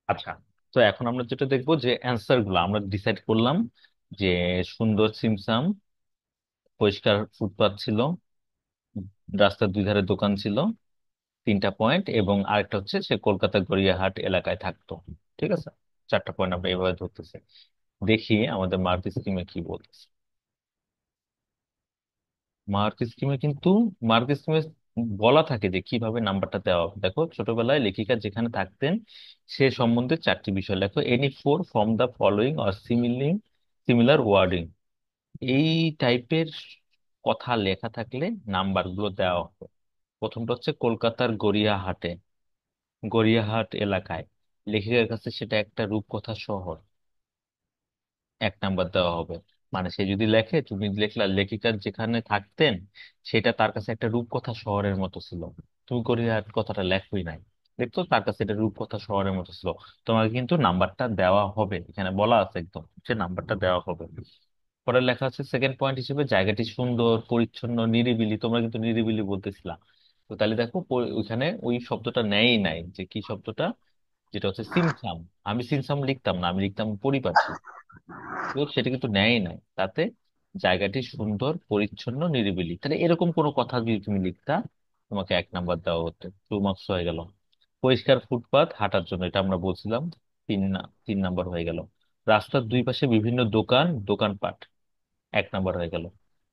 আচ্ছা, তো এখন আমরা যেটা দেখবো যে অ্যান্সার গুলো আমরা ডিসাইড করলাম যে সুন্দর সিমসাম, পরিষ্কার ফুটপাত ছিল, রাস্তার দুই ধারে দোকান ছিল, 3টা পয়েন্ট, এবং আরেকটা হচ্ছে সে কলকাতা গড়িয়াহাট এলাকায় থাকতো। ঠিক আছে, 4টা পয়েন্ট আমরা এভাবে ধরতেছি। দেখি আমাদের মার্ক স্কিমে কি বলতেছে। মার্ক স্কিমে কিন্তু মার্ক স্কিমে বলা থাকে যে কিভাবে নাম্বারটা দেওয়া হবে। দেখো, ছোটবেলায় লেখিকা যেখানে থাকতেন সে সম্বন্ধে 4টি বিষয় লেখো, any four from the following or similar wording. এই টাইপের কথা লেখা থাকলে নাম্বার গুলো দেওয়া হবে। প্রথমটা হচ্ছে কলকাতার গড়িয়াহাট এলাকায়, লেখিকার কাছে সেটা একটা রূপকথা শহর, 1 নাম্বার দেওয়া হবে। মানে সে যদি লেখে, তুমি লেখলা লেখিকার যেখানে থাকতেন সেটা তার কাছে একটা রূপকথা শহরের মতো ছিল, তুমি গড়িয়াহাট কথাটা লেখোই নাই, দেখতো তার কাছে এটা রূপকথা শহরের মতো ছিল, তোমাকে কিন্তু নাম্বারটা দেওয়া হবে, এখানে বলা আছে একদম সে নাম্বারটা দেওয়া হবে। পরে লেখা আছে সেকেন্ড পয়েন্ট হিসেবে, জায়গাটি সুন্দর পরিচ্ছন্ন নিরিবিলি, তোমরা কিন্তু নিরিবিলি বলতেছিলা। তো তাহলে দেখো ওইখানে ওই শব্দটা নেয়ই নাই, যে কি শব্দটা, যেটা হচ্ছে সিমসাম। আমি সিমসাম লিখতাম না, আমি লিখতাম পরিপাটি, তো সেটা কিন্তু নেয়ই নাই তাতে। জায়গাটি সুন্দর পরিচ্ছন্ন নিরিবিলি, তাহলে এরকম কোনো কথা যদি তুমি লিখতা, তোমাকে 1 নাম্বার দেওয়া হতো, 2 মার্কস হয়ে গেল। পরিষ্কার ফুটপাত হাঁটার জন্য, এটা আমরা বলছিলাম, 3 নাম্বার হয়ে গেল। রাস্তার দুই পাশে বিভিন্ন দোকানপাট, 1 নাম্বার হয়ে গেল।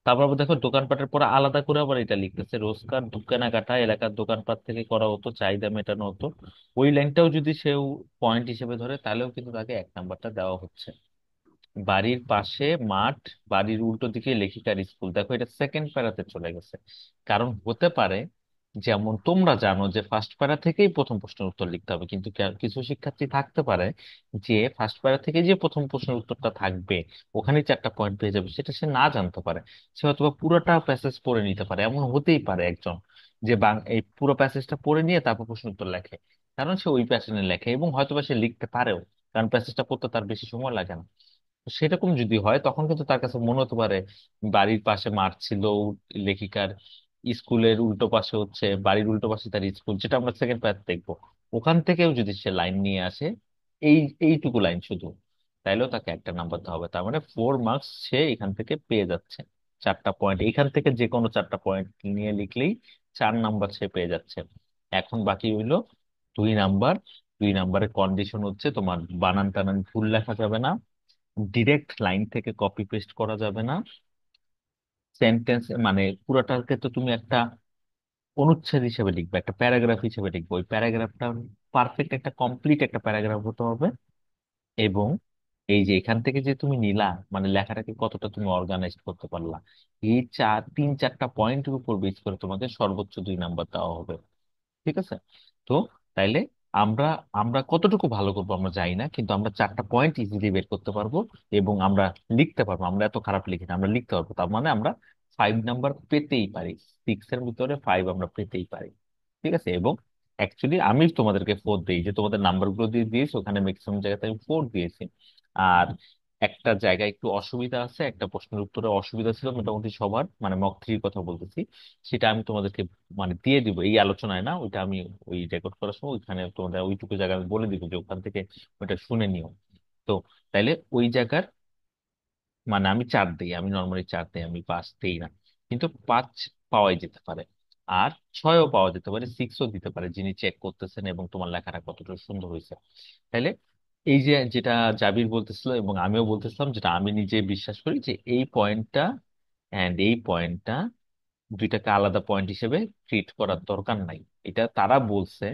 তারপর আবার দেখো, দোকানপাটের পরে আলাদা করে আবার এটা লিখতেছে, রোজকার কেনাকাটা এলাকার দোকানপাট থেকে করা হতো, চাহিদা মেটানো হতো। ওই লাইনটাও যদি সেও পয়েন্ট হিসেবে ধরে, তাহলেও কিন্তু তাকে 1 নাম্বারটা দেওয়া হচ্ছে। বাড়ির পাশে মাঠ, বাড়ির উল্টো দিকে লেখিকার স্কুল, দেখো এটা সেকেন্ড প্যারাতে চলে গেছে। কারণ হতে পারে, যেমন তোমরা জানো যে ফার্স্ট প্যারা থেকেই প্রথম প্রশ্নের উত্তর লিখতে হবে, কিন্তু কিছু শিক্ষার্থী থাকতে পারে যে ফার্স্ট প্যারা থেকে যে প্রথম প্রশ্নের উত্তরটা থাকবে ওখানেই 4টা পয়েন্ট পেয়ে যাবে, সেটা সে না জানতে পারে। সে হয়তো বা পুরোটা প্যাসেজ পড়ে নিতে পারে, এমন হতেই পারে একজন যে এই পুরো প্যাসেজটা পড়ে নিয়ে তারপর প্রশ্ন উত্তর লেখে, কারণ সে ওই প্যাটার্নে লেখে এবং হয়তোবা সে লিখতে পারেও, কারণ প্যাসেজটা পড়তে তার বেশি সময় লাগে না। সেরকম যদি হয় তখন কিন্তু তার কাছে মনে হতে পারে বাড়ির পাশে মাঠ ছিল, লেখিকার স্কুলের উল্টো পাশে হচ্ছে, বাড়ির উল্টো পাশে তার স্কুল, যেটা আমরা সেকেন্ড প্যাথ দেখবো, ওখান থেকেও যদি সে লাইন নিয়ে আসে, এই এইটুকু লাইন শুধু, তাইলেও তাকে 1 নাম্বার দেওয়া হবে। তার মানে 4 মার্কস সে এখান থেকে পেয়ে যাচ্ছে। 4টা পয়েন্ট এখান থেকে যে কোনো 4টা পয়েন্ট নিয়ে লিখলেই 4 নাম্বার সে পেয়ে যাচ্ছে। এখন বাকি হইলো 2 নাম্বার। 2 নাম্বারের কন্ডিশন হচ্ছে তোমার বানান টানান ভুল লেখা যাবে না, ডিরেক্ট লাইন থেকে কপি পেস্ট করা যাবে না, সেন্টেন্স মানে পুরোটাকে তো তুমি একটা অনুচ্ছেদ হিসেবে লিখবে, একটা প্যারাগ্রাফ হিসেবে লিখবে, ওই প্যারাগ্রাফটা পারফেক্ট একটা কমপ্লিট একটা প্যারাগ্রাফ হতে হবে। এবং এই যে এখান থেকে যে তুমি নিলা, মানে লেখাটাকে কতটা তুমি অর্গানাইজ করতে পারলা, এই 3-4টা পয়েন্টের উপর বেস করে তোমাকে সর্বোচ্চ 2 নাম্বার দেওয়া হবে। ঠিক আছে? তো তাইলে আমরা আমরা কতটুকু ভালো করবো আমরা জানি না, কিন্তু আমরা 4টা পয়েন্ট ইজিলি বের করতে পারবো এবং আমরা লিখতে পারবো। আমরা এত খারাপ লিখি না, আমরা লিখতে পারবো, তার মানে আমরা 5 নাম্বার পেতেই পারি, 6-এর ভিতরে 5 আমরা পেতেই পারি। ঠিক আছে? এবং অ্যাকচুয়ালি আমি তোমাদেরকে 4 দিই, যে তোমাদের নাম্বার গুলো দিয়ে দিয়েছি ওখানে ম্যাক্সিমাম জায়গাতে আমি 4 দিয়েছি। আর একটা জায়গায় একটু অসুবিধা আছে, একটা প্রশ্নের উত্তরে অসুবিধা ছিল মোটামুটি সবার, মানে মক 3 কথা বলতেছি, সেটা আমি তোমাদেরকে মানে দিয়ে দিব এই আলোচনায় না, ওইটা আমি ওই রেকর্ড করার সময় ওইখানে তোমাদের ওইটুকু জায়গা আমি বলে দিব যে ওখান থেকে ওইটা শুনে নিও। তো তাইলে ওই জায়গার মানে আমি 4 দিই, আমি নর্মালি 4 দিই, আমি 5 দিই না, কিন্তু 5 পাওয়াই যেতে পারে। আর 6ও পাওয়া যেতে পারে, 6ও দিতে পারে যিনি চেক করতেছেন এবং তোমার লেখাটা কতটা সুন্দর হয়েছে। তাইলে এই যে যেটা জাবির বলতেছিল এবং আমিও বলতেছিলাম, যেটা আমি নিজে বিশ্বাস করি, যে এই পয়েন্টটা এন্ড এই পয়েন্টটা দুইটাকে আলাদা পয়েন্ট হিসেবে ট্রিট করার দরকার নাই। এটা তারা বলছে,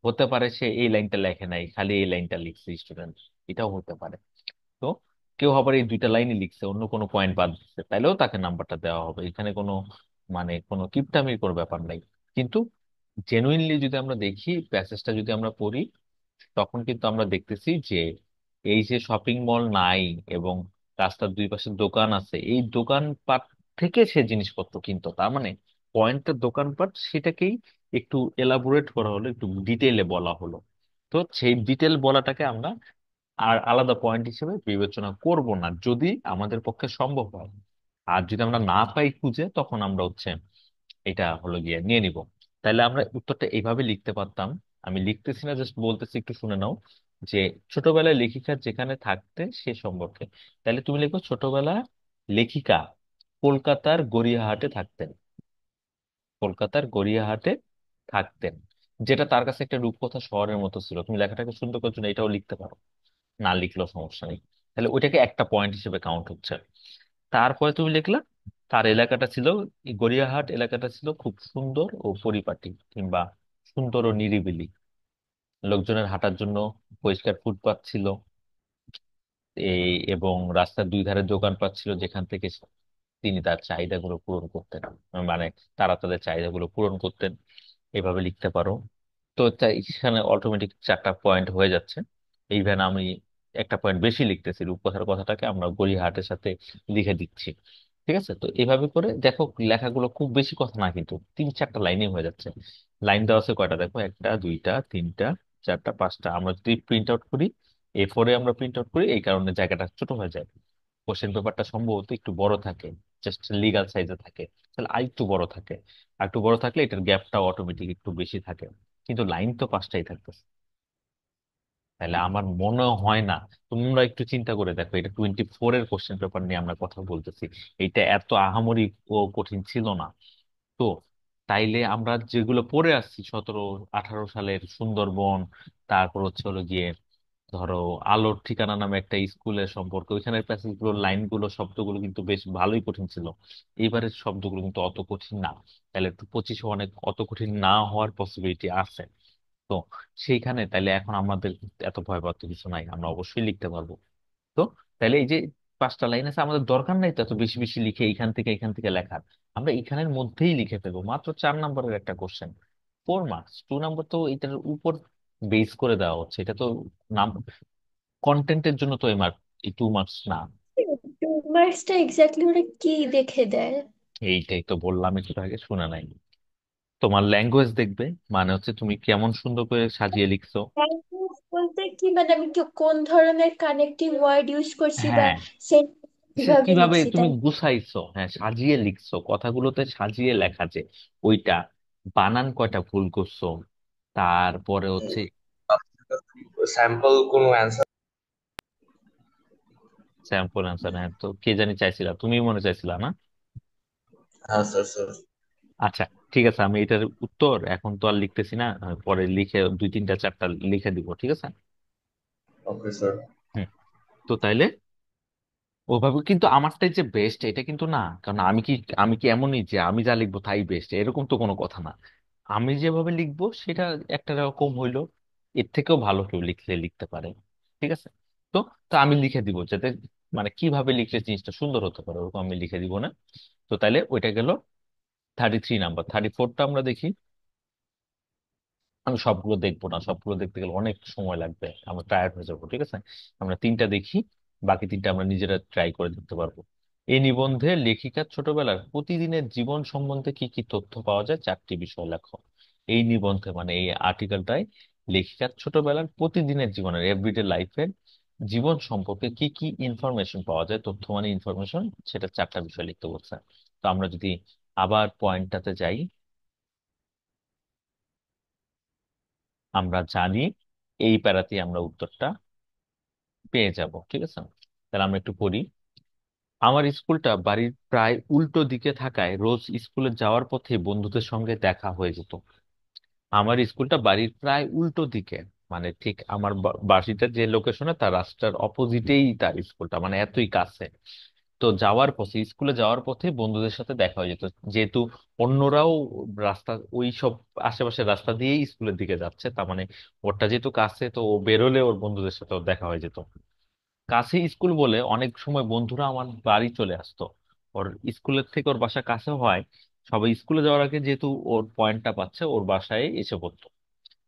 হতে পারে সে এই লাইনটা লেখে নাই, খালি এই লাইনটা লিখছে স্টুডেন্ট, এটাও হতে পারে। তো কেউ আবার এই 2টা লাইনই লিখছে, অন্য কোনো পয়েন্ট বাদ দিচ্ছে, তাইলেও তাকে নাম্বারটা দেওয়া হবে। এখানে কোনো মানে কোনো কিপটামির কোনো ব্যাপার নাই। কিন্তু জেনুইনলি যদি আমরা দেখি, প্যাসেজটা যদি আমরা পড়ি, তখন কিন্তু আমরা দেখতেছি যে এই যে শপিং মল নাই এবং রাস্তার দুই পাশে দোকান আছে, এই দোকানপাট থেকে সে জিনিসপত্র কিনতো, তার মানে পয়েন্টের দোকানপাট সেটাকেই একটু এলাবোরেট করা হলো, একটু ডিটেইলে বলা হলো। তো সেই ডিটেল বলাটাকে আমরা আর আলাদা পয়েন্ট হিসেবে বিবেচনা করব না, যদি আমাদের পক্ষে সম্ভব হয়। আর যদি আমরা না পাই খুঁজে, তখন আমরা হচ্ছে এটা হলো গিয়ে নিয়ে নিব। তাহলে আমরা উত্তরটা এইভাবে লিখতে পারতাম। আমি লিখতেছি না, জাস্ট বলতেছি, একটু শুনে নাও। যে ছোটবেলায় লেখিকা যেখানে থাকতেন সে সম্পর্কে। তাহলে তুমি লিখো ছোটবেলা লেখিকা কলকাতার গড়িয়াহাটে থাকতেন। কলকাতার গড়িয়াহাটে থাকতেন, যেটা তার কাছে একটা রূপকথা শহরের মতো ছিল। তুমি লেখাটাকে সুন্দর করার জন্য এটাও লিখতে পারো, না লিখলেও সমস্যা নেই। তাহলে ওইটাকে একটা পয়েন্ট হিসেবে কাউন্ট হচ্ছে। তারপরে তুমি লিখলা তার এলাকাটা ছিল, এই গড়িয়াহাট এলাকাটা ছিল খুব সুন্দর ও পরিপাটি, কিংবা সুন্দর ও নিরিবিলি, লোকজনের হাঁটার জন্য পরিষ্কার ফুটপাত ছিল, এই এবং রাস্তার দুই ধারে দোকানপাট ছিল যেখান থেকে তিনি তার চাহিদাগুলো পূরণ করতেন, মানে তারা তাদের চাহিদাগুলো পূরণ করতেন। এভাবে লিখতে পারো। তো তাই এখানে অটোমেটিক 4টা পয়েন্ট হয়ে যাচ্ছে। ইভেন আমি একটা পয়েন্ট বেশি লিখতেছি, রূপকথার কথাটাকে আমরা গড়িয়াহাটের সাথে লিখে দিচ্ছি। ঠিক আছে, তো এভাবে করে দেখো লেখাগুলো খুব বেশি কথা না, কিন্তু 3-4টা লাইনে হয়ে যাচ্ছে। লাইন দেওয়া আছে কয়টা দেখো, একটা দুইটা তিনটা চারটা পাঁচটা। আমরা যদি প্রিন্ট আউট করি, A4 আমরা প্রিন্ট আউট করি, এই কারণে জায়গাটা ছোট হয়ে যায়। কোশ্চেন পেপারটা সম্ভবত একটু বড় থাকে, জাস্ট লিগাল সাইজে থাকে, তাহলে আর একটু বড় থাকে। আর একটু বড় থাকলে এটার গ্যাপটাও অটোমেটিক একটু বেশি থাকে। কিন্তু লাইন তো 5টাই থাকতেছে। তাহলে আমার মনে হয় না, তোমরা একটু চিন্তা করে দেখো, এটা 24-এর কোশ্চেন পেপার নিয়ে আমরা কথা বলতেছি, এটা এত আহামরি ও কঠিন ছিল না। তো তাইলে আমরা যেগুলো পড়ে আসছি 17-18 সালের সুন্দরবন, তারপর হচ্ছে হলো গিয়ে ধরো আলোর ঠিকানা নামে একটা স্কুলের সম্পর্কে, ওইখানের প্যাসেজ গুলো লাইনগুলো শব্দগুলো কিন্তু বেশ ভালোই কঠিন ছিল। এইবারের শব্দগুলো কিন্তু অত কঠিন না। তাহলে 25 অনেক অত কঠিন না হওয়ার পসিবিলিটি আছে। তো সেইখানে তাইলে এখন আমাদের এত ভয় পাওয়ার তো কিছু নাই, আমরা অবশ্যই লিখতে পারবো। তো তাইলে এই যে 5টা লাইন আছে, আমাদের দরকার নাই তো এত বেশি বেশি লিখে এইখান থেকে লেখার। আমরা এখানের মধ্যেই লিখে ফেলবো, মাত্র 4 নম্বরের একটা কোশ্চেন, 4 মার্কস। 2 নম্বর তো এটার উপর বেস করে দেওয়া হচ্ছে, এটা তো নাম কন্টেন্টের জন্য তো এই মার্ক, এই 2 মার্কস না। 2 মার্কসটা এক্স্যাক্টলি ওরা কি দেখে দেয়? এইটাই তো বললাম একটু আগে, শুনে নাই। তোমার ল্যাঙ্গুয়েজ দেখবে, মানে হচ্ছে তুমি কেমন সুন্দর করে সাজিয়ে লিখছো। ল্যাঙ্গুয়েজ বলতে কি, মানে আমি কি কোন ধরনের কানেক্টিভ ওয়ার্ড ইউজ করছি, বা হ্যাঁ, সেন্টেন্স সে কিভাবে কিভাবে লিখছি, তুমি তাই? গুছাইছো, হ্যাঁ সাজিয়ে লিখছো, কথাগুলোতে সাজিয়ে লেখা যে ওইটা, বানান কয়টা ভুল করছো, তারপরে হচ্ছে স্যাম্পল কোনো অ্যান্সার। Sample answer. হ্যাঁ, তো কে জানি চাইছিলা, তুমি মনে চাইছিলা না? হ্যাঁ স্যার, স্যার। আচ্ছা, ঠিক আছে, আমি এটার উত্তর এখন তো আর লিখতেছি না, পরে লিখে 2, 3, 4টা লিখে দিব, ঠিক আছে। Okay sir. হুম। তো তাইলে ওভাবে কিন্তু আমারটাই যে বেস্ট এটা কিন্তু না, কারণ আমি কি এমনই যে আমি যা লিখবো তাই বেস্ট, এরকম তো কোনো কথা না। আমি যেভাবে লিখবো সেটা একটা রকম হইলো, এর থেকেও ভালো কেউ লিখলে লিখতে পারে। ঠিক আছে। তো তো আমি লিখে দিব যাতে, মানে কিভাবে লিখলে জিনিসটা সুন্দর হতে পারে ওরকম আমি লিখে দিব না। তো তাইলে ওইটা গেল 33 নাম্বার। 34টা আমরা দেখি। আমি সবগুলো দেখবো না, সবগুলো দেখতে গেলে অনেক সময় লাগবে, আমরা টায়ার্ড হয়ে যাবো। ঠিক আছে, আমরা 3টা দেখি, বাকি 3টা আমরা নিজেরা ট্রাই করে দেখতে পারবো। এই নিবন্ধে লেখিকার ছোটবেলার প্রতিদিনের জীবন সম্বন্ধে কি কি তথ্য পাওয়া যায়, 4টি বিষয় লেখো। এই নিবন্ধে মানে এই আর্টিকেলটায় লেখিকার ছোটবেলার প্রতিদিনের জীবনের এভরিডে লাইফের জীবন সম্পর্কে কি কি ইনফরমেশন পাওয়া যায়, তথ্য মানে ইনফরমেশন, সেটা 4টা বিষয় লিখতে বলছে। তো আমরা যদি আবার পয়েন্টটাতে যাই, আমরা জানি এই প্যারাতে আমরা উত্তরটা পেয়ে যাব। ঠিক আছে, তাহলে আমরা একটু পড়ি। আমার স্কুলটা বাড়ির প্রায় উল্টো দিকে থাকায় রোজ স্কুলে যাওয়ার পথে বন্ধুদের সঙ্গে দেখা হয়ে যেত। আমার স্কুলটা বাড়ির প্রায় উল্টো দিকে, মানে ঠিক আমার বাড়িটা যে লোকেশনে তার রাস্তার অপোজিটেই তার স্কুলটা, মানে এতই কাছে। তো যাওয়ার পথে, স্কুলে যাওয়ার পথে বন্ধুদের সাথে দেখা হয়ে যেত, যেহেতু অন্যরাও রাস্তা ওই সব আশেপাশের রাস্তা দিয়েই স্কুলের দিকে যাচ্ছে, তার মানে ওরটা যেহেতু কাছে, তো ও বেরোলে ওর বন্ধুদের সাথেও দেখা হয়ে যেত। কাছে স্কুল বলে অনেক সময় বন্ধুরা আমার বাড়ি চলে আসতো। ওর স্কুলের থেকে ওর বাসা কাছে হয়, সবাই স্কুলে যাওয়ার আগে যেহেতু ওর পয়েন্টটা পাচ্ছে, ওর বাসায় এসে পড়তো।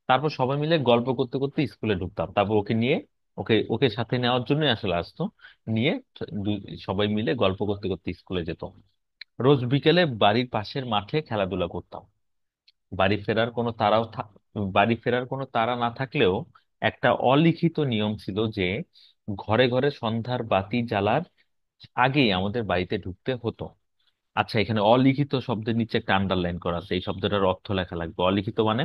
তারপর সবাই মিলে গল্প করতে করতে স্কুলে ঢুকতাম, তারপর ওকে নিয়ে, ওকে ওকে সাথে নেওয়ার জন্য আসলে আসতো, নিয়ে সবাই মিলে গল্প করতে করতে স্কুলে যেত। রোজ বিকেলে বাড়ির পাশের মাঠে খেলাধুলা করতাম। বাড়ি ফেরার কোনো তাড়াও বাড়ি ফেরার কোনো তাড়া না থাকলেও একটা অলিখিত নিয়ম ছিল যে ঘরে ঘরে সন্ধ্যার বাতি জ্বালার আগেই আমাদের বাড়িতে ঢুকতে হতো। আচ্ছা, এখানে অলিখিত শব্দের নিচে একটা আন্ডারলাইন করা আছে, এই শব্দটার অর্থ লেখা লাগবে। অলিখিত মানে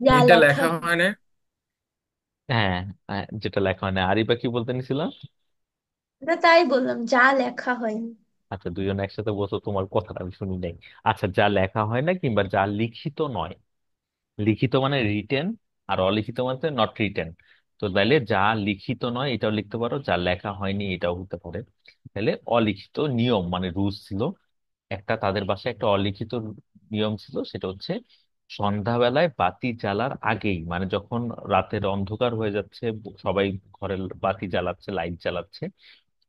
যা এটা লেখা। লেখা হয় না। হ্যাঁ, হ্যাঁ, যেটা লেখা হয় না। আরিবা কি বলতে নিছিল? না, তাই বললাম, যা লেখা হয়নি। আচ্ছা, দুজন একসাথে বসো, তোমার কথাটা আমি শুনি নাই। আচ্ছা, যা লেখা হয় না কিংবা যা লিখিত নয়। লিখিত মানে রিটেন, আর অলিখিত মানে নট রিটেন। তো তাইলে যা লিখিত নয় এটাও লিখতে পারো, যা লেখা হয়নি এটাও হতে পারে। তাহলে অলিখিত নিয়ম মানে রুলস ছিল একটা, তাদের বাসায় একটা অলিখিত নিয়ম ছিল, সেটা হচ্ছে সন্ধ্যাবেলায় বাতি জ্বালার আগেই, মানে যখন রাতের অন্ধকার হয়ে যাচ্ছে, সবাই ঘরের বাতি জ্বালাচ্ছে, লাইট জ্বালাচ্ছে,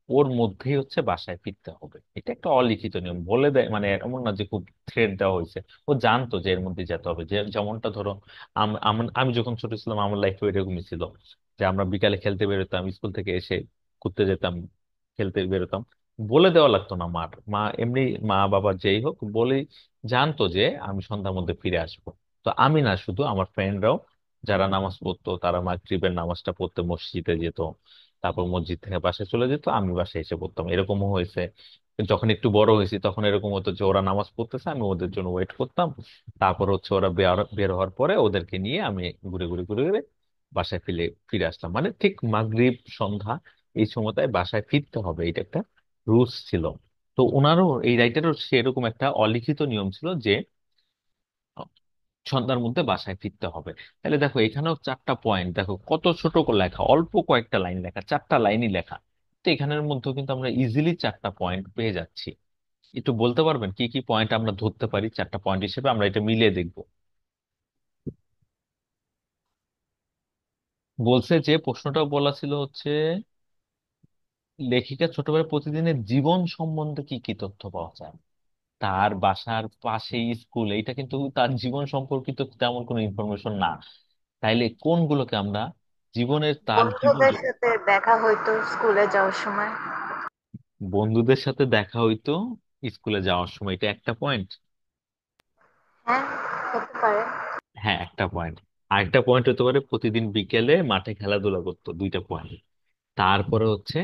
ওর মধ্যেই হচ্ছে বাসায় ফিরতে হবে। এটা একটা অলিখিত নিয়ম বলে দেয়, মানে এমন না যে খুব থ্রেট দেওয়া হয়েছে। ও জানতো যে এর মধ্যে যেতে হবে। যে যেমনটা ধরো, আমি যখন ছোট ছিলাম আমার লাইফে এরকমই ছিল, যে আমরা বিকালে খেলতে বেরোতাম, স্কুল থেকে এসে ঘুরতে যেতাম, খেলতে বেরোতাম। বলে দেওয়া লাগতো না মার, মা এমনি, মা বাবা যেই হোক বলে জানতো যে আমি সন্ধ্যার মধ্যে ফিরে আসবো। তো আমি না, শুধু আমার ফ্রেন্ডরাও যারা নামাজ পড়তো তারা মাগরিবের নামাজটা পড়তে মসজিদে যেত, তারপর মসজিদ থেকে বাসায় চলে যেত, আমি বাসায় এসে পড়তাম। এরকমও হয়েছে। যখন একটু বড় হয়েছি তখন এরকম হতো যে ওরা নামাজ পড়তেছে, আমি ওদের জন্য ওয়েট করতাম। তারপর হচ্ছে ওরা বের বের হওয়ার পরে ওদেরকে নিয়ে আমি ঘুরে ঘুরে ঘুরে ঘুরে বাসায় ফিরে ফিরে আসলাম। মানে ঠিক মাগরিব সন্ধ্যা এই সময়টায় বাসায় ফিরতে হবে, এটা একটা রুলস ছিল। তো ওনারও, এই রাইটারও সেরকম একটা অলিখিত নিয়ম ছিল যে সন্ধ্যার মধ্যে বাসায় ফিরতে হবে। তাহলে দেখো এখানেও চারটা পয়েন্ট, দেখো কত ছোট করে লেখা, অল্প কয়েকটা লাইন লেখা, চারটা লাইনই লেখা। তো এখানের মধ্যেও কিন্তু আমরা ইজিলি চারটা পয়েন্ট পেয়ে যাচ্ছি। একটু বলতে পারবেন কি কি পয়েন্ট আমরা ধরতে পারি চারটা পয়েন্ট হিসেবে? আমরা এটা মিলিয়ে দেখবো। বলছে যে প্রশ্নটাও বলা ছিল হচ্ছে লেখিকা ছোটবেলায় প্রতিদিনের জীবন সম্বন্ধে কি কি তথ্য পাওয়া যায়। তার বাসার পাশেই স্কুল, এটা কিন্তু তার জীবন সম্পর্কিত তেমন কোনো ইনফরমেশন না। তাইলে কোনগুলোকে আমরা জীবনের, তার জীবন, বন্ধুদের সাথে দেখা হইতো স্কুলে যাওয়ার সময়। বন্ধুদের সাথে দেখা হইতো স্কুলে যাওয়ার সময়, এটা একটা পয়েন্ট। হ্যাঁ, হতে পারে। হ্যাঁ, একটা পয়েন্ট। আরেকটা পয়েন্ট হতে পারে প্রতিদিন বিকেলে মাঠে খেলাধুলা করতো, দুইটা পয়েন্ট। তারপরে হচ্ছে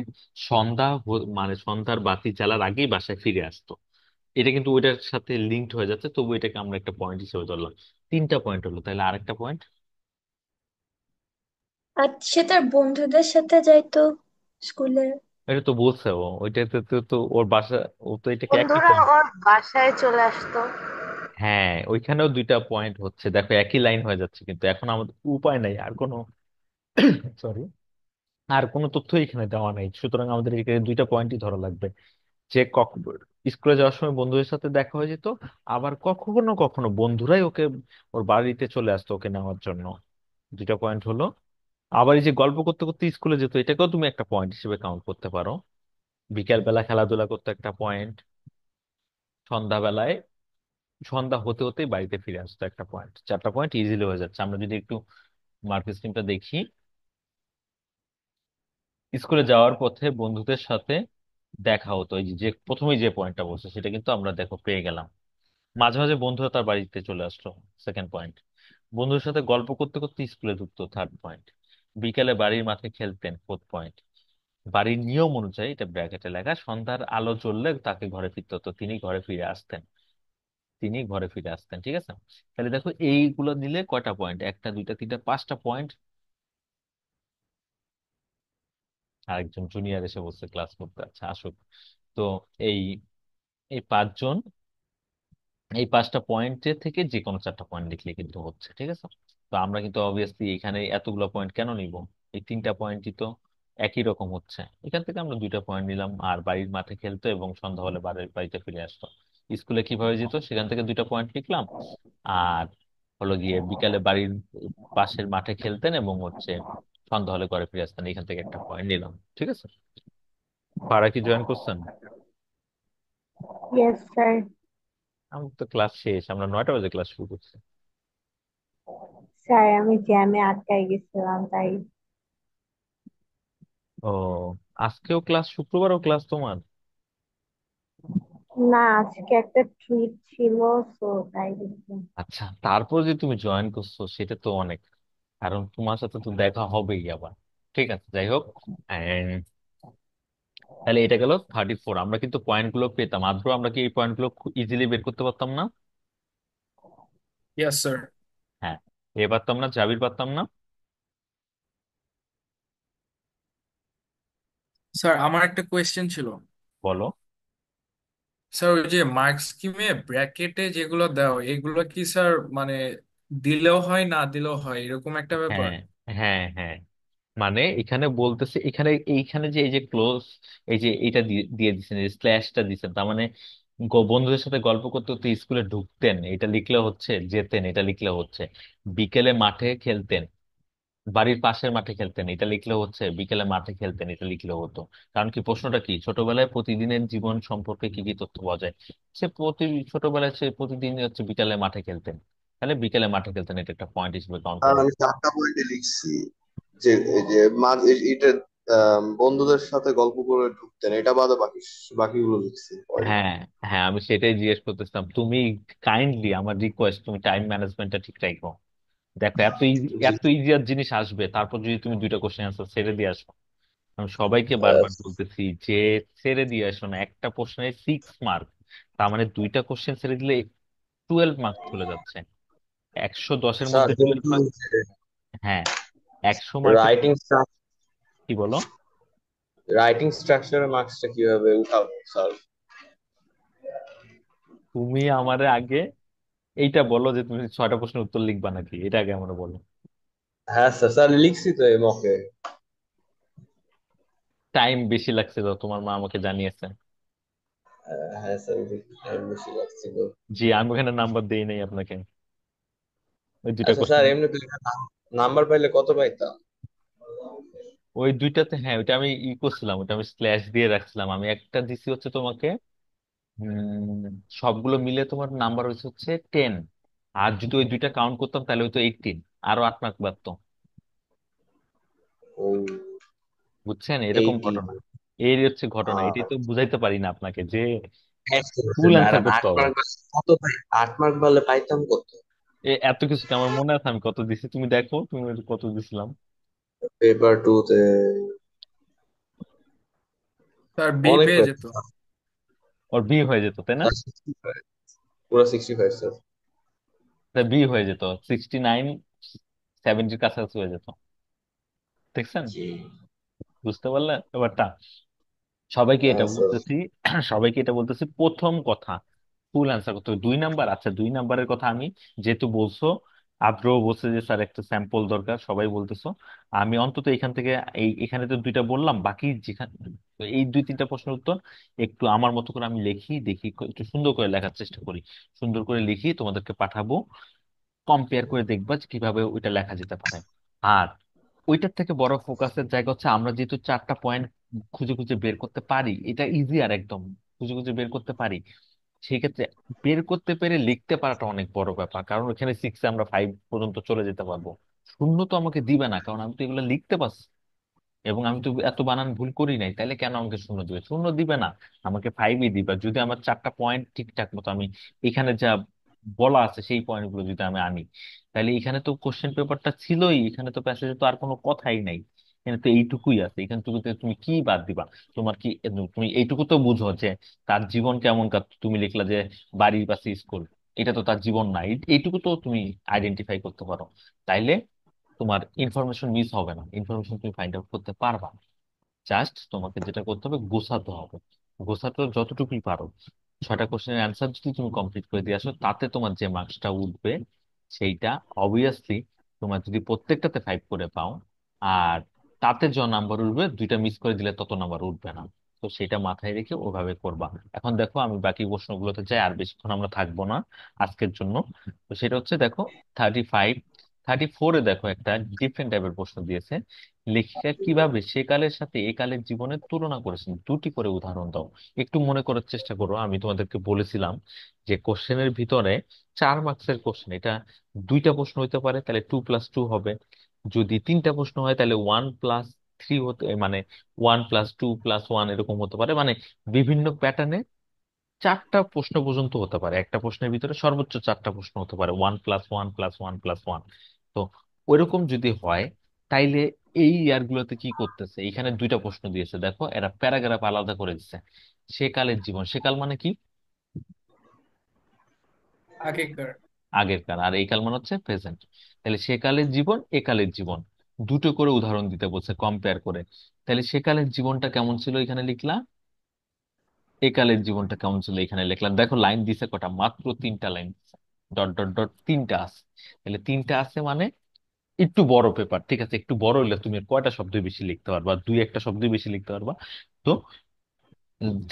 মানে সন্ধ্যার বাতি জ্বালার আগেই বাসায় ফিরে আসতো। এটা কিন্তু ওইটার সাথে লিঙ্কড হয়ে যাচ্ছে, তবু এটাকে আমরা একটা পয়েন্ট হিসেবে ধরলাম। তিনটা পয়েন্ট হলো, তাহলে আরেকটা পয়েন্ট। আর সে তার বন্ধুদের সাথে যাইতো স্কুলে। এটা তো বলছে ও, ওইটাতে তো তো ওর বাসা, ও তো এটাকে একই বন্ধুরা পয়েন্ট। ওর বাসায় চলে আসতো। হ্যাঁ, ওইখানেও দুইটা পয়েন্ট হচ্ছে, দেখো একই লাইন হয়ে যাচ্ছে, কিন্তু এখন আমাদের উপায় নাই আর কোনো, সরি, আর কোনো তথ্য এখানে দেওয়া নাই, সুতরাং আমাদের এখানে দুইটা পয়েন্টই ধরা লাগবে। যে স্কুলে যাওয়ার সময় বন্ধুদের সাথে দেখা হয়ে যেত, আবার কখনো কখনো বন্ধুরাই ওকে ওর বাড়িতে চলে আসতো ওকে নেওয়ার জন্য। দুইটা পয়েন্ট হলো। আবার এই যে গল্প করতে করতে স্কুলে যেত, এটাকেও তুমি একটা পয়েন্ট হিসেবে কাউন্ট করতে পারো। বিকেল বেলা খেলাধুলা করতে একটা পয়েন্ট, সন্ধ্যাবেলায়, সন্ধ্যা হতে হতেই বাড়িতে ফিরে আসতো একটা পয়েন্ট। চারটা পয়েন্ট ইজিলি হয়ে যাচ্ছে। আমরা যদি একটু মার্ক স্কিমটা দেখি, স্কুলে যাওয়ার পথে বন্ধুদের সাথে দেখা হতো, এই যে যে প্রথমেই যে পয়েন্টটা বলছে সেটা কিন্তু আমরা দেখো পেয়ে গেলাম। মাঝে মাঝে বন্ধুরা তার বাড়িতে চলে আসলো, সেকেন্ড পয়েন্ট। বন্ধুদের সাথে গল্প করতে করতে স্কুলে ঢুকতো, থার্ড পয়েন্ট। বিকেলে বাড়ির মাঠে খেলতেন, ফোর্থ পয়েন্ট। বাড়ির নিয়ম অনুযায়ী, এটা ব্র্যাকেটে লেখা, সন্ধ্যার আলো জ্বললে তাকে ঘরে ফিরতে হতো, তিনি ঘরে ফিরে আসতেন, তিনি ঘরে ফিরে আসতেন। ঠিক আছে, তাহলে দেখো এইগুলো দিলে কয়টা পয়েন্ট, একটা দুইটা তিনটা পাঁচটা পয়েন্ট। আরেকজন জুনিয়র এসে বসে ক্লাস করতে, আচ্ছা আসুক। তো এই এই পাঁচজন, এই পাঁচটা পয়েন্টের থেকে যে কোনো চারটা পয়েন্ট লিখলে কিন্তু হচ্ছে। ঠিক আছে, তো আমরা কিন্তু অবভিয়াসলি এখানে এতগুলো পয়েন্ট কেন নিব? এই তিনটা পয়েন্টই তো একই রকম হচ্ছে, এখান থেকে আমরা দুইটা পয়েন্ট নিলাম। আর বাড়ির মাঠে খেলতো এবং সন্ধ্যা হলে বাড়ির বাড়িতে ফিরে আসতো, স্কুলে কিভাবে যেত সেখান থেকে দুইটা পয়েন্ট লিখলাম। আর হলো গিয়ে বিকালে বাড়ির পাশের মাঠে খেলতেন এবং হচ্ছে সন্ধ্যা হলে ঘরে ফিরে আসতেন, এখান থেকে একটা পয়েন্ট নিলাম। ঠিক আছে, পাড়া কি জয়েন করছেন? Yes sir. আমার তো ক্লাস শেষ, আমরা 9টা বাজে ক্লাস শুরু করছি। স্যার আমি জ্যামে আটকাই গেছিলাম তাই। ও, আজকেও ক্লাস, শুক্রবারও ক্লাস তোমার? না, আজকে একটা ট্রিট ছিল, তো তাই গেছিলাম। আচ্ছা, তারপর যে তুমি জয়েন করছো সেটা তো অনেক, কারণ তোমার সাথে তো দেখা হবেই আবার। ঠিক আছে, যাই হোক। And তাহলে এটা গেল 34। আমরা কিন্তু পয়েন্ট গুলো পেতাম, আদ্র আমরা কি এই পয়েন্ট গুলো ইজিলি বের করতে পারতাম না? Yes, sir. হ্যাঁ, এ পারতাম না, জাবির পারতাম না। স্যার আমার একটা কোয়েশ্চেন ছিল। বলো। স্যার ওই যে মার্ক স্কিমে ব্র্যাকেটে যেগুলো দেওয়া এগুলো কি স্যার মানে দিলেও হয় না দিলেও হয় এরকম একটা ব্যাপার? হ্যাঁ, হ্যাঁ, হ্যাঁ। মানে এখানে বলতেছে, এখানে এইখানে যে এই যে ক্লোজ, এই যে এটা দিয়ে দিয়ে দিচ্ছেন, স্ল্যাশটা দিচ্ছেন, তার মানে বন্ধুদের সাথে গল্প করতে করতে স্কুলে ঢুকতেন, এটা লিখলে হচ্ছে, যেতেন, এটা লিখলে হচ্ছে, বিকেলে মাঠে খেলতেন, বাড়ির পাশের মাঠে খেলতেন, এটা লিখলে হচ্ছে, বিকেলে মাঠে খেলতেন, এটা লিখলে হতো। কারণ কি, প্রশ্নটা কি, ছোটবেলায় প্রতিদিনের জীবন সম্পর্কে কি কি তথ্য পাওয়া যায়। সে ছোটবেলায় সে প্রতিদিন হচ্ছে বিকেলে মাঠে খেলতেন, তাহলে বিকেলে মাঠে খেলতেন, এটা একটা পয়েন্ট হিসেবে কাউন্ট আর করা আমি হবে। 4টা পয়েন্টে লিখছি যে এই যে এটা বন্ধুদের সাথে গল্প করে ঢুকতেন, এটা বাদে বাকিগুলো লিখছি পয়েন্ট। হ্যাঁ, হ্যাঁ, আমি সেটাই জিজ্ঞেস করতেছিলাম। তুমি কাইন্ডলি, আমার রিকোয়েস্ট, তুমি টাইম ম্যানেজমেন্টটা ঠিক রাখো। দেখো, এত ইজি, জি। এত ইজিয়ার জিনিস আসবে, তারপর যদি তুমি দুইটা কোশ্চেন আনসার ছেড়ে দিয়ে আসো। আমি সবাইকে বারবার বলতেছি যে ছেড়ে দিয়ে আসো না, একটা প্রশ্নে 6 মার্ক, তার মানে দুইটা কোশ্চেন ছেড়ে দিলে 12 মার্ক চলে যাচ্ছে। 110-এর স্যার মধ্যে 12 মার্ক। কিন্তু হ্যাঁ, 100 মার্কে। রাইটিং কি বলো? রাইটিং স্ট্রাকচারের মার্কসটা কিভাবে উঠাবো স্যার? তুমি আমারে আগে এইটা বলো যে তুমি 6টা প্রশ্নের উত্তর লিখবা নাকি, এটা আগে আমার বলো। হ্যাঁ স্যার, স্যার লিখছি তো এই মকে। টাইম বেশি লাগছে তো, তোমার মা আমাকে জানিয়েছে। হ্যাঁ স্যার, টাইম বেশি লাগছিল। জি, আমি ওখানে নাম্বার দেই নাই আপনাকে, ওই দুইটা আচ্ছা স্যার, কোশ্চেন। এমনি তো নাম্বার পাইলে কত পাইতাম? ওই দুইটাতে, হ্যাঁ, ওইটা আমি করছিলাম, ওইটা আমি স্ল্যাশ দিয়ে রাখছিলাম। আমি একটা দিছি হচ্ছে তোমাকে, সবগুলো মিলে তোমার নাম্বার হয়েছে হচ্ছে 10। আর যদি ওই দুইটা কাউন্ট করতাম তাহলে হয়তো 18, আরো 8 মার্ক বাড়তো। ও, বুঝছেন, এরকম 18। ঘটনা। এই হচ্ছে ঘটনা, এটাই তো বুঝাইতে পারি না আপনাকে যে ফুল আর অ্যান্সার করতে আট হবে। মার্ক কত পাই? 8 মার্ক বললে পাইতাম কত? এত কিছু কি আমার মনে আছে আমি কত দিছি? তুমি দেখো, তুমি কত দিছিলাম। পেপার 2-তে স্যার বি অনেক পেয়ে যেত। পাইতাম। ওর বি হয়ে যেত, তাই না? 65, পুরো 65 স্যার। বি হয়ে যেত, 69, 70-র কাছাকাছি হয়ে যেত। দেখছেন? জি। বুঝতে পারলেন ব্যাপারটা? সবাইকে এটা হ্যাঁ স্যার। বলতেছি, সবাইকে এটা বলতেছি, প্রথম কথা ফুল অ্যান্সার করতে হবে। 2 নাম্বার, আচ্ছা 2 নাম্বারের কথা আমি, যেহেতু বলছো, আগ্রহ বলছে যে স্যার একটা স্যাম্পল দরকার, সবাই বলতেছো, আমি অন্তত এখান থেকে, এখানে তো দুইটা বললাম, বাকি যেখানে এই 2-3টা প্রশ্নের উত্তর একটু আমার মতো করে আমি লিখি, দেখি একটু সুন্দর করে লেখার চেষ্টা করি, সুন্দর করে লিখি, তোমাদেরকে পাঠাবো, কম্পেয়ার করে দেখবা যে কিভাবে ওইটা লেখা যেতে পারে। আর ওইটার থেকে বড় ফোকাসের জায়গা হচ্ছে, আমরা যেহেতু 4টা পয়েন্ট খুঁজে খুঁজে বের করতে পারি, এটা ইজি, আর একদম খুঁজে খুঁজে বের করতে পারি, সেই ক্ষেত্রে বের করতে পেরে লিখতে পারাটা অনেক বড় ব্যাপার। কারণ ওখানে 6-এ আমরা 5 পর্যন্ত চলে যেতে পারবো। শূন্য তো আমাকে দিবে না, কারণ আমি তো এগুলো লিখতে পারছি, এবং আমি তো এত বানান ভুল করি নাই, তাইলে কেন আমাকে শূন্য দিবে? শূন্য দিবে না, আমাকে 5-ই দিবা যদি আমার 4টা পয়েন্ট ঠিকঠাক মতো আমি এখানে যা বলা আছে সেই পয়েন্ট গুলো যদি আমি আনি। তাহলে এখানে তো কোশ্চেন পেপারটা ছিলই, এখানে তো প্যাসেজে তো আর কোনো কথাই নাই, এখানে তো এইটুকুই আছে, এখান থেকে তুমি কি বাদ দিবা? তোমার কি, তুমি এইটুকু তো বুঝো যে তার জীবন কেমন কাটতো, তুমি লিখলা যে বাড়ির পাশে স্কুল, এটা তো তার জীবন না, এইটুকু তো তুমি আইডেন্টিফাই করতে পারো। তাইলে তোমার ইনফরমেশন মিস হবে না, ইনফরমেশন তুমি ফাইন্ড আউট করতে পারবা। জাস্ট তোমাকে যেটা করতে হবে, গোছাতে হবে, গোছাতে যতটুকুই পারো। 6টা কোশ্চেনের অ্যান্সার যদি তুমি কমপ্লিট করে দিয়ে আসো, তাতে তোমার যে মার্কসটা উঠবে সেইটা অবভিয়াসলি, তোমার যদি প্রত্যেকটাতে 5 করে পাও, আর তাতে যে নাম্বার উঠবে, দুইটা মিস করে দিলে তত নাম্বার উঠবে না। তো সেটা মাথায় রেখে ওভাবে করবা। এখন দেখো, আমি বাকি প্রশ্নগুলোতে যাই, আর বেশিক্ষণ আমরা থাকবো না আজকের জন্য। তো সেটা হচ্ছে, দেখো 35, 34-এ দেখো একটা ডিফারেন্ট টাইপের প্রশ্ন দিয়েছে। লেখিকা কিভাবে সেকালের সাথে একালের জীবনের তুলনা করেছেন, দুটি করে উদাহরণ দাও। একটু মনে করার চেষ্টা করো, আমি তোমাদেরকে বলেছিলাম যে কোশ্চেনের ভিতরে 4 মার্কসের কোশ্চেন, এটা দুইটা প্রশ্ন হইতে পারে, তাহলে 2+2 হবে। যদি 3টা প্রশ্ন হয় তাহলে 1+3 হতে, মানে 1+2+1 এরকম হতে পারে, মানে বিভিন্ন প্যাটার্নে 4টা প্রশ্ন পর্যন্ত হতে পারে, একটা প্রশ্নের ভিতরে সর্বোচ্চ 4টা প্রশ্ন হতে পারে, 1+1+1+1। তো ওইরকম যদি হয়, তাইলে এই ইয়ারগুলোতে কি করতেছে, এখানে দুইটা প্রশ্ন দিয়েছে, দেখো এরা প্যারাগ্রাফ আলাদা করে দিচ্ছে। সেকালের জীবন, সেকাল মানে কি? আগেকার। আগের কাল। আর এই কাল মানে হচ্ছে প্রেজেন্ট। তাহলে সেকালের জীবন, একালের জীবন, দুটো করে উদাহরণ দিতে বলছে কম্পেয়ার করে। তাহলে সেকালের জীবনটা কেমন ছিল এখানে লিখলা, একালের জীবনটা কেমন ছিল এখানে লিখলাম। দেখো লাইন দিছে কটা, মাত্র তিনটা লাইন, ডট ডট ডট তিনটা আছে। তাহলে তিনটা আছে মানে একটু বড় পেপার, ঠিক আছে, একটু বড় হলে তুমি আর কয়টা শব্দ বেশি লিখতে পারবা, দুই একটা শব্দ বেশি লিখতে পারবা। তো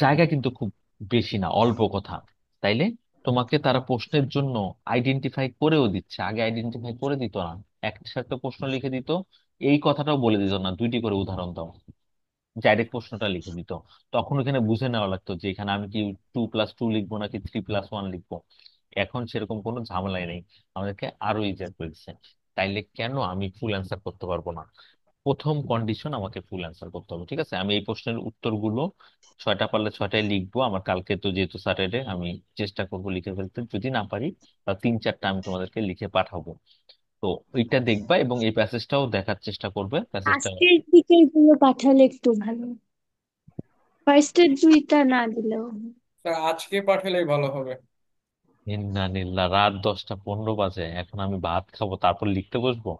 জায়গা কিন্তু খুব বেশি না, অল্প কথা। তাইলে তোমাকে তারা প্রশ্নের জন্য আইডেন্টিফাই করেও দিচ্ছে, আগে আইডেন্টিফাই করে দিত না, একসাথে প্রশ্ন লিখে দিত, এই কথাটাও বলে দিত না, দুইটি করে উদাহরণ দাও, ডাইরেক্ট প্রশ্নটা লিখে দিত। তখন ওখানে বুঝে নেওয়া লাগতো যে এখানে আমি কি 2+2 লিখবো নাকি 3+1 লিখবো। এখন সেরকম কোনো ঝামেলাই নেই, আমাদেরকে আরো ইজিয়ার করে দিচ্ছে। তাইলে কেন আমি ফুল অ্যান্সার করতে পারবো না? প্রথম কন্ডিশন, আমাকে ফুল অ্যান্সার করতে হবে, ঠিক আছে। আমি এই প্রশ্নের উত্তরগুলো ছয়টা পারলে ছয়টায় লিখবো, আমার কালকে তো যেহেতু স্যাটারডে, আমি চেষ্টা করবো লিখে ফেলতে, যদি না পারি তা 3-4টা আমি তোমাদেরকে লিখে পাঠাবো। তো ওইটা দেখবা এবং এই প্যাসেজটাও দেখার চেষ্টা করবে, প্যাসেজটা। আজকের দিকে গুলো পাঠালে একটু ভালো, ফার্স্টের দুইটা না দিলেও। স্যার আজকে পাঠালেই ভালো হবে। ইন্নানিল্লাহ, রাত 10টা 15 বাজে, এখন আমি ভাত খাবো তারপর লিখতে বসবো?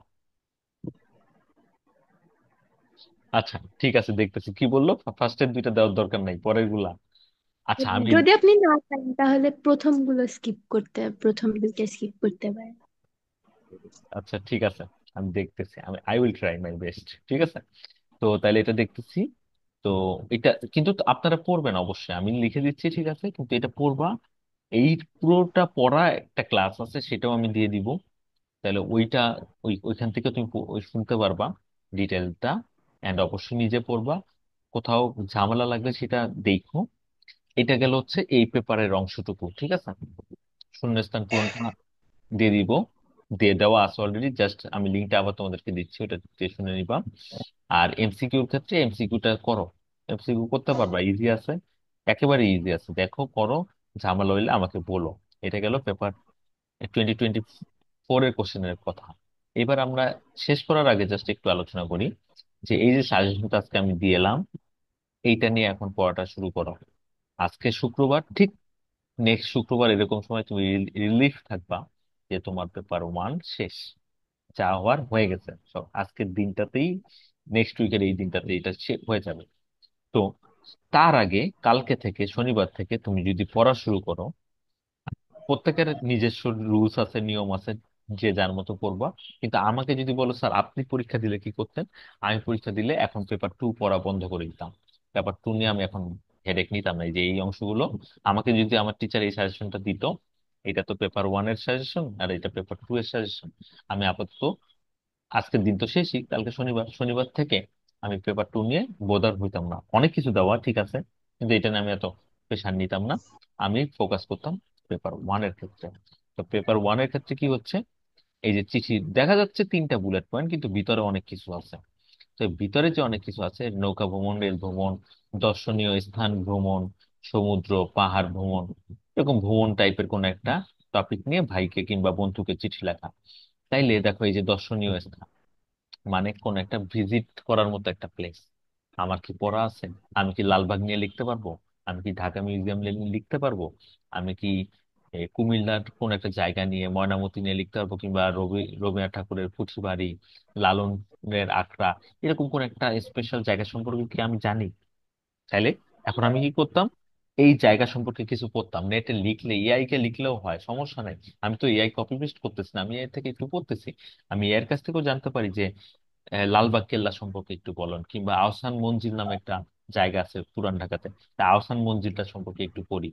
আচ্ছা ঠিক আছে, দেখতেছি। কি বললো? ফার্স্টের দুইটা দেওয়ার দরকার নাই, পরের গুলা। আচ্ছা আমি, যদি আপনি না পারেন তাহলে প্রথম গুলো স্কিপ করতে, প্রথম দুইটা স্কিপ করতে পারেন। আচ্ছা ঠিক আছে, আমি দেখতেছি, আমি I will try my best, ঠিক আছে। তো তাহলে এটা দেখতেছি। তো এটা কিন্তু আপনারা পড়বেন অবশ্যই, আমি লিখে দিচ্ছি, ঠিক আছে, কিন্তু এটা পড়বা। এই পুরোটা পড়া একটা ক্লাস আছে, সেটাও আমি দিয়ে দিব। তাহলে ওইটা, ওইখান থেকে তুমি ওই শুনতে পারবা ডিটেলটা। এন্ড অবশ্যই নিজে পড়বা, কোথাও ঝামেলা লাগলে সেটা দেখো। এটা গেল হচ্ছে এই পেপারের অংশটুকু, ঠিক আছে। শূন্যস্থান পূরণটা দিয়ে দিব, দিয়ে দেওয়া আছে অলরেডি, জাস্ট আমি লিঙ্কটা আবার তোমাদেরকে দিচ্ছি, ওটা দিয়ে শুনে নিবা। আর এমসিকিউর ক্ষেত্রে এমসিকিউটা করো, এমসিকিউ করতে পারবা, ইজি আছে, একেবারে ইজি আছে, দেখো করো, ঝামেলা হইলে আমাকে বলো। এটা গেল পেপার 2024 এর কোশ্চেনের কথা। এবার আমরা শেষ করার আগে জাস্ট একটু আলোচনা করি যে এই যে সাজেশনটা আজকে আমি দিয়ে এলাম, এইটা নিয়ে এখন পড়াটা শুরু করো। আজকে শুক্রবার, ঠিক নেক্সট শুক্রবার এরকম সময় তুমি রিলিফ থাকবা যে তোমার পেপার 1 শেষ, যা হওয়ার হয়ে গেছে সব আজকের দিনটাতেই, নেক্সট উইকের এই দিনটাতেই এটা হয়ে যাবে। তো তার আগে কালকে থেকে, শনিবার থেকে তুমি যদি পড়া শুরু করো, প্রত্যেকের নিজস্ব রুলস আছে, নিয়ম আছে, যে যার মতো পড়বা। কিন্তু আমাকে যদি বলো স্যার আপনি পরীক্ষা দিলে কি করতেন, আমি পরীক্ষা দিলে এখন পেপার 2 পড়া বন্ধ করে দিতাম, পেপার 2 নিয়ে আমি এখন হেডেক নিতাম না। এই যে এই অংশগুলো আমাকে যদি আমার টিচার এই সাজেশনটা দিত, এটা তো পেপার 1 এর সাজেশন আর এটা পেপার 2 এর সাজেশন, আমি আপাতত আজকের দিন তো শেষই, কালকে শনিবার, শনিবার থেকে আমি পেপার 2 নিয়ে বোদার হইতাম না। অনেক কিছু দেওয়া ঠিক আছে, কিন্তু এটা নিয়ে আমি এত প্রেশার নিতাম না, আমি ফোকাস করতাম পেপার 1 এর ক্ষেত্রে। তো পেপার 1 এর ক্ষেত্রে কি হচ্ছে, এই যে চিঠি দেখা যাচ্ছে 3টা বুলেট পয়েন্ট, কিন্তু ভিতরে অনেক কিছু আছে। তো এই ভিতরে যে অনেক কিছু আছে, নৌকা ভ্রমণ, রেল ভ্রমণ, দর্শনীয় স্থান ভ্রমণ, সমুদ্র পাহাড় ভ্রমণ, এরকম ভ্রমণ টাইপের কোন একটা টপিক নিয়ে ভাইকে কিংবা বন্ধুকে চিঠি লেখা। তাইলে দেখো এই যে দর্শনীয় স্থান মানে কোন একটা ভিজিট করার মতো একটা প্লেস, আমার কি পড়া আছে? আমি কি লালবাগ নিয়ে লিখতে পারবো? আমি কি ঢাকা মিউজিয়াম নিয়ে লিখতে পারবো? আমি কি কুমিল্লার কোন একটা জায়গা নিয়ে, ময়নামতি নিয়ে লিখতে পারবো? কিংবা রবীন্দ্রনাথ ঠাকুরের পুঁথিবাড়ি, লালনের আখড়া, এরকম কোন একটা স্পেশাল জায়গা সম্পর্কে কি আমি জানি? তাইলে এখন আমি কি করতাম, এই জায়গা সম্পর্কে কিছু পড়তাম, নেটে লিখলে, এআই কে লিখলেও হয়, সমস্যা নাই। আমি তো এআই কপি পেস্ট করতেছি না, আমি এর থেকে একটু পড়তেছি। আমি এর কাছ থেকেও জানতে পারি যে লালবাগ কেল্লা সম্পর্কে একটু বলেন, কিংবা আহসান মঞ্জিল নামে একটা জায়গা আছে পুরান ঢাকাতে, তা আহসান মঞ্জিলটা সম্পর্কে একটু পড়ি।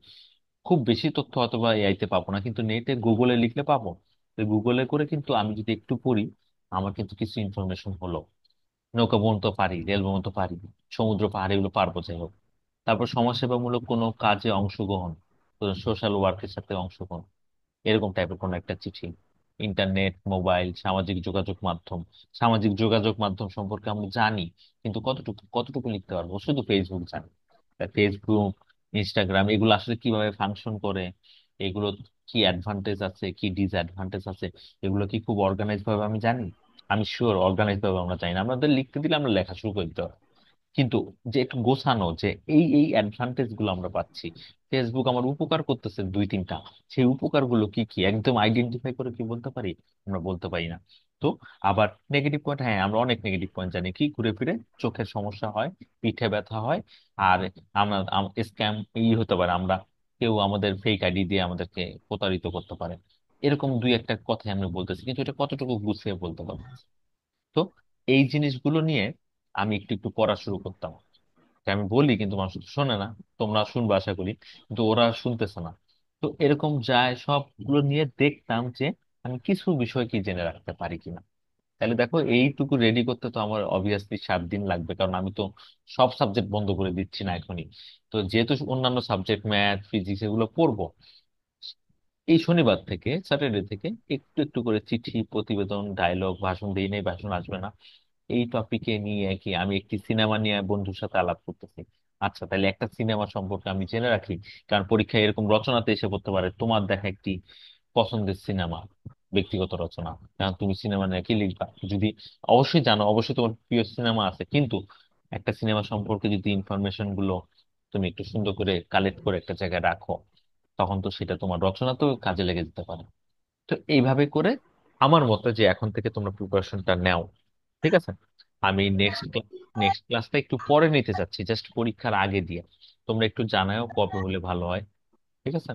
খুব বেশি তথ্য অথবা এআই তে পাবো না, কিন্তু নেটে গুগলে লিখলে পাবো। তো গুগলে করে কিন্তু আমি যদি একটু পড়ি, আমার কিন্তু কিছু ইনফরমেশন হলো। নৌকা ভ্রমণ তো পারি, রেল ভ্রমণ তো পারি, সমুদ্র পাহাড় এগুলো পারবো, যাই হোক। তারপর সমাজসেবামূলক কোনো কাজে অংশগ্রহণ, সোশ্যাল ওয়ার্কের সাথে অংশগ্রহণ, এরকম টাইপের কোন একটা চিঠি। ইন্টারনেট, মোবাইল, সামাজিক যোগাযোগ মাধ্যম, সামাজিক যোগাযোগ মাধ্যম সম্পর্কে আমরা জানি, কিন্তু কতটুকু কতটুকু লিখতে পারবো? শুধু ফেসবুক জানি। তা ফেসবুক, ইনস্টাগ্রাম এগুলো আসলে কিভাবে ফাংশন করে, এগুলো কি অ্যাডভান্টেজ আছে, কি ডিসঅ্যাডভান্টেজ আছে, এগুলো কি খুব অর্গানাইজ ভাবে আমি জানি? আমি শিওর অর্গানাইজ ভাবে আমরা জানি না, আমাদের লিখতে দিলে আমরা লেখা শুরু করে দিতে হবে। কিন্তু যে একটু গোছানো, যে এই এই অ্যাডভান্টেজ গুলো আমরা পাচ্ছি, ফেসবুক আমার উপকার করতেছে দুই তিনটা, সেই উপকারগুলো কি কি একদম আইডেন্টিফাই করে কি বলতে পারি? আমরা বলতে পারি না। তো আবার নেগেটিভ পয়েন্ট, হ্যাঁ আমরা অনেক নেগেটিভ পয়েন্ট জানি, কি ঘুরে ফিরে চোখের সমস্যা হয়, পিঠে ব্যথা হয়, আর আমরা স্ক্যাম হতে পারে, আমরা কেউ আমাদের ফেক আইডি দিয়ে আমাদেরকে প্রতারিত করতে পারে। এরকম দুই একটা কথাই আমি বলতেছি, কিন্তু এটা কতটুকু গুছিয়ে বলতে পারবো? তো এই জিনিসগুলো নিয়ে আমি একটু একটু পড়া শুরু করতাম। যে আমি বলি কিন্তু মানুষ তো শোনে না, তোমরা শুনবে আশা করি, কিন্তু ওরা শুনতেছে না। তো এরকম যায় সবগুলো নিয়ে দেখতাম যে আমি কিছু বিষয় কি জেনে রাখতে পারি কিনা। তাহলে দেখো এইটুকু রেডি করতে তো আমার অবভিয়াসলি 7 দিন লাগবে, কারণ আমি তো সব সাবজেক্ট বন্ধ করে দিচ্ছি না এখনই। তো যেহেতু অন্যান্য সাবজেক্ট ম্যাথ ফিজিক্স এগুলো পড়বো, এই শনিবার থেকে স্যাটারডে থেকে একটু একটু করে চিঠি প্রতিবেদন ডায়লগ ভাষণ দিই, নেই ভাষণ আসবে না, এই টপিকে নিয়ে কি আমি একটি সিনেমা নিয়ে বন্ধুর সাথে আলাপ করতেছি। আচ্ছা তাহলে একটা সিনেমা সম্পর্কে আমি জেনে রাখি, কারণ পরীক্ষায় এরকম রচনাতে এসে পড়তে পারে তোমার দেখা একটি পছন্দের সিনেমা, ব্যক্তিগত রচনা, কারণ তুমি সিনেমা নিয়ে কি লিখবা যদি অবশ্যই জানো, অবশ্যই তোমার প্রিয় সিনেমা আছে, কিন্তু একটা সিনেমা সম্পর্কে যদি ইনফরমেশন গুলো তুমি একটু সুন্দর করে কালেক্ট করে একটা জায়গায় রাখো, তখন তো সেটা তোমার রচনাতেও কাজে লেগে যেতে পারে। তো এইভাবে করে আমার মতে যে এখন থেকে তোমরা প্রিপারেশনটা নাও, ঠিক আছে? আমি নেক্সট ক্লাসটা একটু পরে নিতে চাচ্ছি, জাস্ট পরীক্ষার আগে দিয়ে। তোমরা একটু জানাও কবে হলে ভালো হয়, ঠিক আছে?